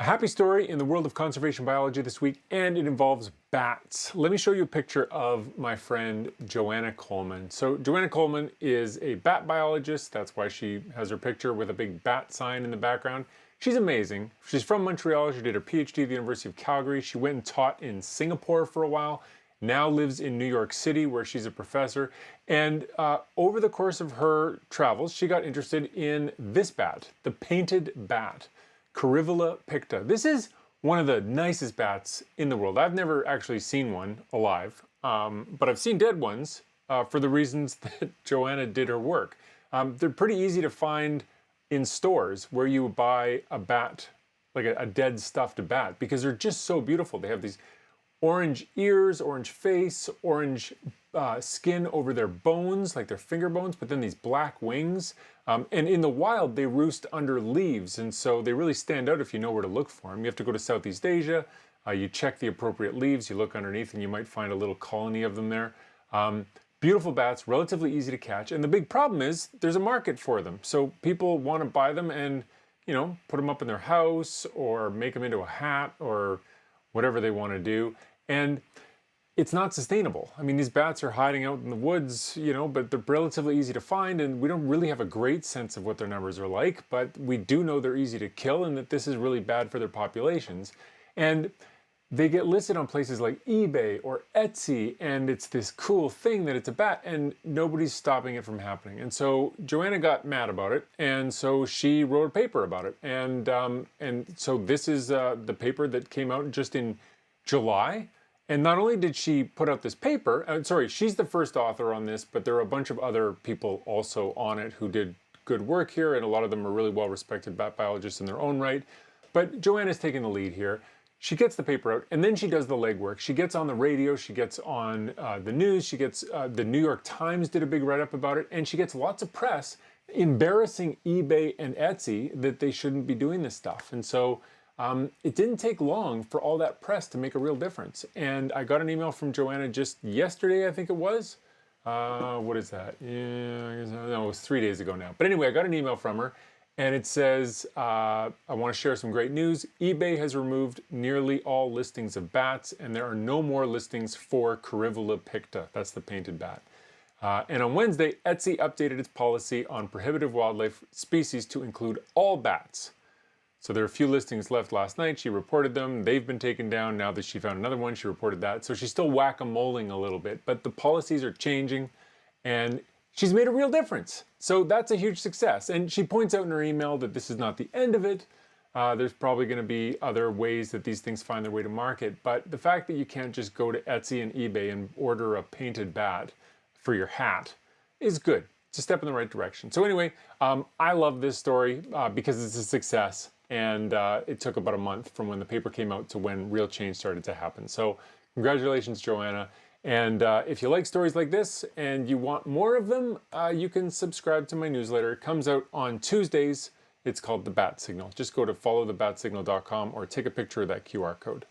A happy story in the world of conservation biology this week, and it involves bats. Let me show you a picture of my friend Joanna Coleman. So Joanna Coleman is a bat biologist. That's why she has her picture with a big bat sign in the background. She's amazing. She's from Montreal. She did her PhD at the University of Calgary. She went and taught in Singapore for a while. Now lives in New York City, where she's a professor. And over the course of her travels, she got interested in this bat, the painted bat. Coryphella picta. This is one of the nicest bats in the world. I've never actually seen one alive, but I've seen dead ones for the reasons that Joanna did her work. They're pretty easy to find in stores where you buy a bat, like a dead stuffed bat, because they're just so beautiful. They have these orange ears, orange face, orange skin over their bones, like their finger bones, but then these black wings. And in the wild, they roost under leaves, and so they really stand out if you know where to look for them. You have to go to Southeast Asia, you check the appropriate leaves, you look underneath, and you might find a little colony of them there. Beautiful bats, relatively easy to catch, and the big problem is there's a market for them. So people want to buy them and, you know, put them up in their house or make them into a hat or whatever they want to do. And it's not sustainable. I mean, these bats are hiding out in the woods, you know, but they're relatively easy to find, and we don't really have a great sense of what their numbers are like, but we do know they're easy to kill and that this is really bad for their populations. And they get listed on places like eBay or Etsy, and it's this cool thing that it's a bat, and nobody's stopping it from happening. And so Joanna got mad about it, and so she wrote a paper about it. And so this is the paper that came out just in July. And not only did she put out this paper, she's the first author on this, but there are a bunch of other people also on it who did good work here, and a lot of them are really well-respected bat biologists in their own right. But Joanna's taking the lead here. She gets the paper out, and then she does the legwork. She gets on the radio, she gets on the news, she gets, the New York Times did a big write-up about it, and she gets lots of press embarrassing eBay and Etsy that they shouldn't be doing this stuff. And so it didn't take long for all that press to make a real difference. And I got an email from Joanna just yesterday, I think it was. What is that? Yeah, I guess, no, it was 3 days ago now. But anyway, I got an email from her, and it says, I want to share some great news. eBay has removed nearly all listings of bats, and there are no more listings for Coryphella picta. That's the painted bat. And on Wednesday, Etsy updated its policy on prohibitive wildlife species to include all bats. So there are a few listings left last night. She reported them. They've been taken down. Now that she found another one, she reported that. So she's still whack-a-moling a little bit, but the policies are changing, and she's made a real difference. So that's a huge success. And she points out in her email that this is not the end of it. There's probably going to be other ways that these things find their way to market. But the fact that you can't just go to Etsy and eBay and order a painted bat for your hat is good. It's a step in the right direction. So anyway, I love this story because it's a success. And it took about a month from when the paper came out to when real change started to happen. So congratulations, Joanna. And if you like stories like this and you want more of them, you can subscribe to my newsletter. It comes out on Tuesdays. It's called The Bat Signal. Just go to followthebatsignal.com or take a picture of that QR code.